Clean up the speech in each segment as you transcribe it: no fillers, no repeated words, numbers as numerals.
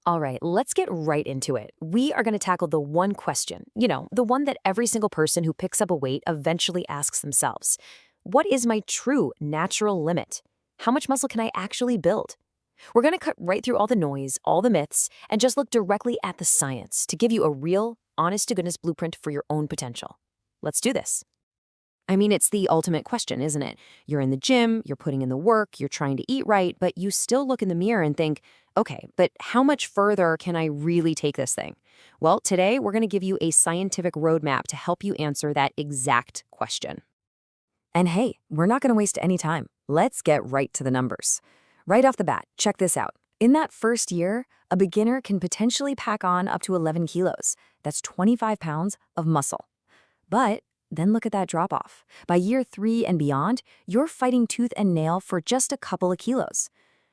All right, let's get right into it. We are going to tackle the one question, the one that every single person who picks up a weight eventually asks themselves. What is my true natural limit? How much muscle can I actually build? We're going to cut right through all the noise, all the myths, and just look directly at the science to give you a real, honest-to-goodness blueprint for your own potential. Let's do this. I mean, it's the ultimate question, isn't it? You're in the gym, you're putting in the work, you're trying to eat right, but you still look in the mirror and think, okay, but how much further can I really take this thing? Well, today we're going to give you a scientific roadmap to help you answer that exact question. And hey, we're not going to waste any time. Let's get right to the numbers. Right off the bat, check this out. In that first year, a beginner can potentially pack on up to 11 kilos. That's 25 pounds of muscle. But then look at that drop-off. By year 3 and beyond, you're fighting tooth and nail for just a couple of kilos.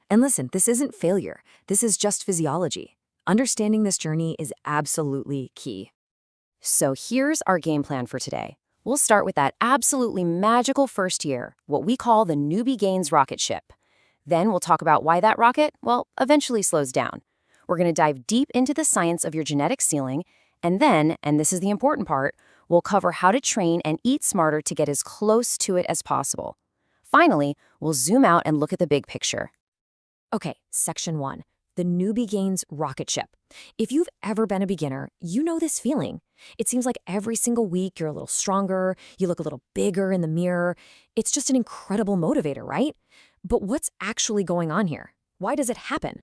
And listen, this isn't failure. This is just physiology. Understanding this journey is absolutely key. So here's our game plan for today. We'll start with that absolutely magical first year, what we call the Newbie gains rocket ship. Then we'll talk about why that rocket, eventually slows down. We're going to dive deep into the science of your genetic ceiling, and then, and this is the important part, we'll cover how to train and eat smarter to get as close to it as possible. Finally, we'll zoom out and look at the big picture. Okay, section 1, the Newbie gains rocket ship. If you've ever been a beginner, you know this feeling. It seems like every single week you're a little stronger, you look a little bigger in the mirror. It's just an incredible motivator, right? But what's actually going on here? Why does it happen?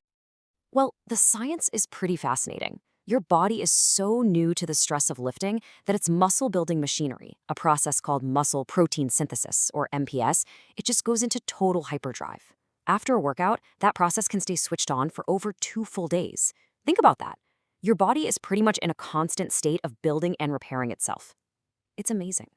Well, the science is pretty fascinating. Your body is so new to the stress of lifting that it's muscle-building machinery, a process called muscle protein synthesis, or MPS. It just goes into total hyperdrive. After a workout, that process can stay switched on for over 2 full days. Think about that. Your body is pretty much in a constant state of building and repairing itself. It's amazing.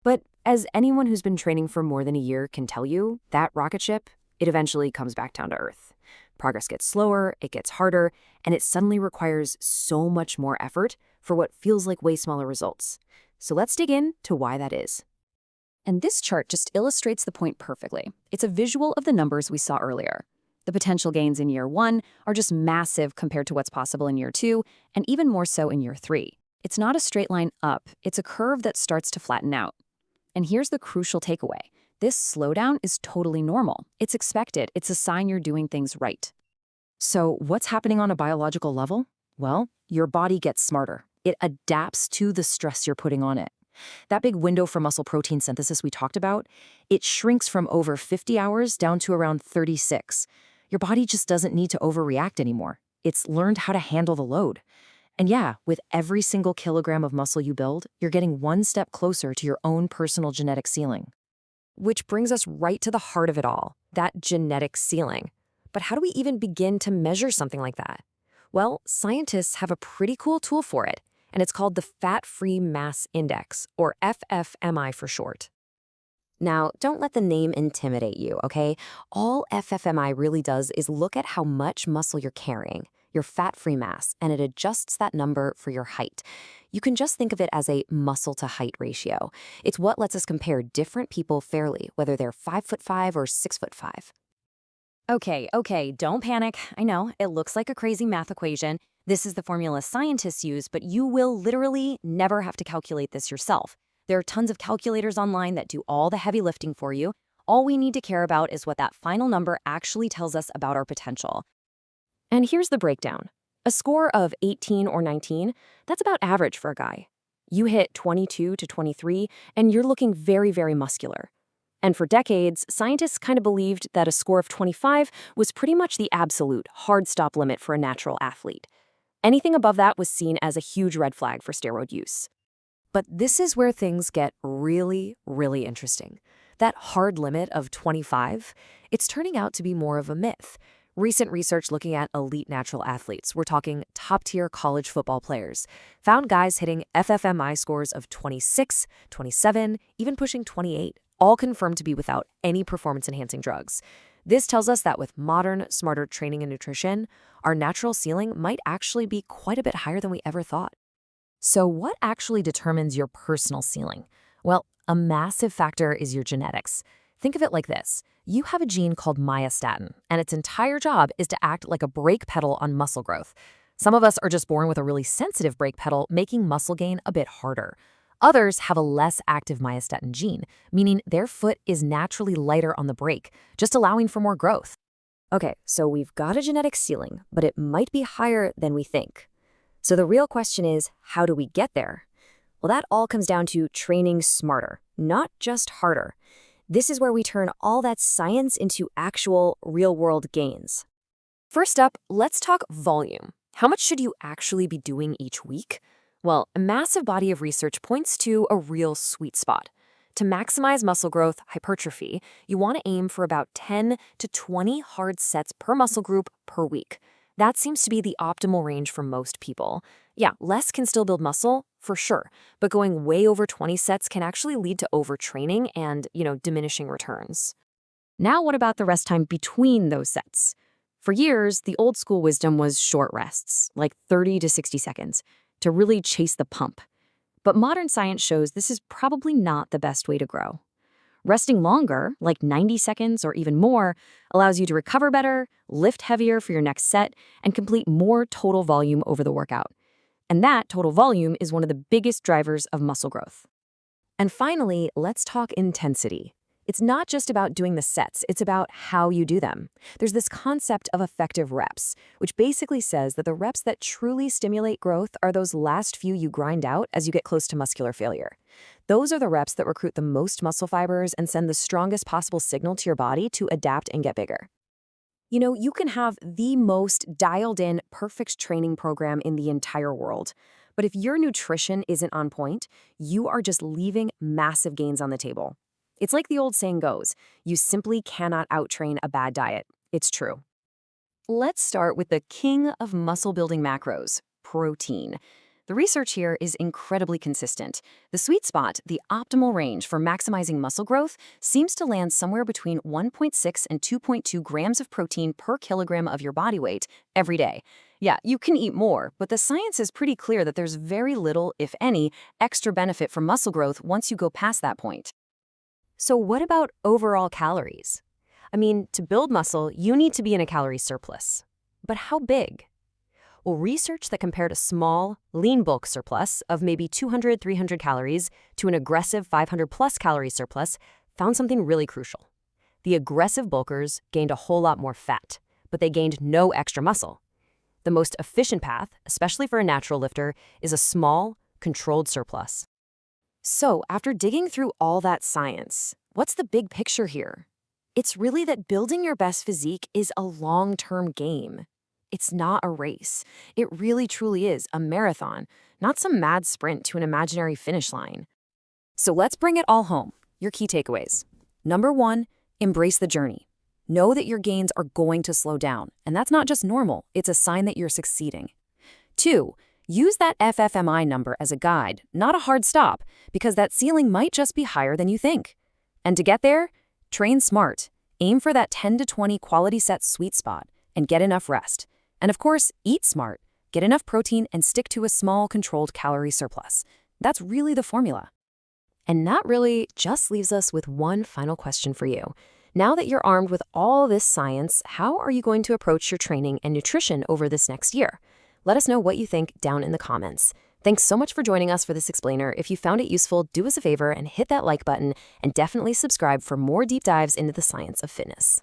But as anyone who's been training for more than a year can tell you, that rocket ship, it eventually comes back down to earth. Progress gets slower, it gets harder, and it suddenly requires so much more effort for what feels like way smaller results. So let's dig in to why that is. And this chart just illustrates the point perfectly. It's a visual of the numbers we saw earlier. The potential gains in year 1 are just massive compared to what's possible in year 2, and even more so in year 3. It's not a straight line up, it's a curve that starts to flatten out. And here's the crucial takeaway. This slowdown is totally normal. It's expected. It's a sign you're doing things right. So what's happening on a biological level? Well, your body gets smarter. It adapts to the stress you're putting on it. That big window for muscle protein synthesis we talked about, it shrinks from over 50 hours down to around 36. Your body just doesn't need to overreact anymore. It's learned how to handle the load. And yeah, with every single kilogram of muscle you build, you're getting one step closer to your own personal genetic ceiling. Which brings us right to the heart of it all, that genetic ceiling. But how do we even begin to measure something like that? Well, scientists have a pretty cool tool for it, and it's called the Fat-Free Mass Index, or FFMI for short. Now, don't let the name intimidate you, okay? All FFMI really does is look at how much muscle you're carrying, your fat-free mass, and it adjusts that number for your height. You can just think of it as a muscle-to-height ratio. It's what lets us compare different people fairly, whether they're 5'5" or 6'5". Okay, don't panic. I know, it looks like a crazy math equation. This is the formula scientists use, but you will literally never have to calculate this yourself. There are tons of calculators online that do all the heavy lifting for you. All we need to care about is what that final number actually tells us about our potential. And here's the breakdown. A score of 18 or 19, that's about average for a guy. You hit 22 to 23, and you're looking very, very muscular. And for decades, scientists kind of believed that a score of 25 was pretty much the absolute hard stop limit for a natural athlete. Anything above that was seen as a huge red flag for steroid use. But this is where things get really, really interesting. That hard limit of 25, it's turning out to be more of a myth. Recent research looking at elite natural athletes, we're talking top-tier college football players, found guys hitting FFMI scores of 26, 27, even pushing 28, all confirmed to be without any performance-enhancing drugs. This tells us that with modern, smarter training and nutrition, our natural ceiling might actually be quite a bit higher than we ever thought. So what actually determines your personal ceiling? Well, a massive factor is your genetics. Think of it like this. You have a gene called myostatin, and its entire job is to act like a brake pedal on muscle growth. Some of us are just born with a really sensitive brake pedal, making muscle gain a bit harder. Others have a less active myostatin gene, meaning their foot is naturally lighter on the brake, just allowing for more growth. Okay, so we've got a genetic ceiling, but it might be higher than we think. So the real question is, how do we get there? Well, that all comes down to training smarter, not just harder. This is where we turn all that science into actual, real-world gains. First up, let's talk volume. How much should you actually be doing each week? Well, a massive body of research points to a real sweet spot. To maximize muscle growth, hypertrophy, you want to aim for about 10 to 20 hard sets per muscle group per week. That seems to be the optimal range for most people. Yeah, less can still build muscle, for sure, but going way over 20 sets can actually lead to overtraining and, diminishing returns. Now what about the rest time between those sets? For years, the old school wisdom was short rests, like 30 to 60 seconds, to really chase the pump. But modern science shows this is probably not the best way to grow. Resting longer, like 90 seconds or even more, allows you to recover better, lift heavier for your next set, and complete more total volume over the workout. And that total volume is one of the biggest drivers of muscle growth. And finally, let's talk intensity. It's not just about doing the sets, it's about how you do them. There's this concept of effective reps, which basically says that the reps that truly stimulate growth are those last few you grind out as you get close to muscular failure. Those are the reps that recruit the most muscle fibers and send the strongest possible signal to your body to adapt and get bigger. You can have the most dialed-in, perfect training program in the entire world. But if your nutrition isn't on point, you are just leaving massive gains on the table. It's like the old saying goes, you simply cannot outtrain a bad diet. It's true. Let's start with the king of muscle-building macros, protein. The research here is incredibly consistent. The sweet spot, the optimal range for maximizing muscle growth, seems to land somewhere between 1.6 and 2.2 grams of protein per kilogram of your body weight every day. Yeah, you can eat more, but the science is pretty clear that there's very little, if any, extra benefit from muscle growth once you go past that point. So what about overall calories? To build muscle, you need to be in a calorie surplus. But how big? Well, research that compared a small, lean bulk surplus of maybe 200, 300 calories to an aggressive 500-plus calorie surplus found something really crucial. The aggressive bulkers gained a whole lot more fat, but they gained no extra muscle. The most efficient path, especially for a natural lifter, is a small, controlled surplus. So, after digging through all that science, what's the big picture here? It's really that building your best physique is a long-term game. It's not a race. It really truly is a marathon, not some mad sprint to an imaginary finish line. So let's bring it all home. Your key takeaways. Number 1, embrace the journey. Know that your gains are going to slow down, and that's not just normal, it's a sign that you're succeeding. 2, use that FFMI number as a guide, not a hard stop, because that ceiling might just be higher than you think. And to get there, train smart. Aim for that 10 to 20 quality set sweet spot, and get enough rest. And of course, eat smart. Get enough protein and stick to a small, controlled calorie surplus. That's really the formula. And that really just leaves us with one final question for you. Now that you're armed with all this science, how are you going to approach your training and nutrition over this next year? Let us know what you think down in the comments. Thanks so much for joining us for this explainer. If you found it useful, do us a favor and hit that like button, and definitely subscribe for more deep dives into the science of fitness.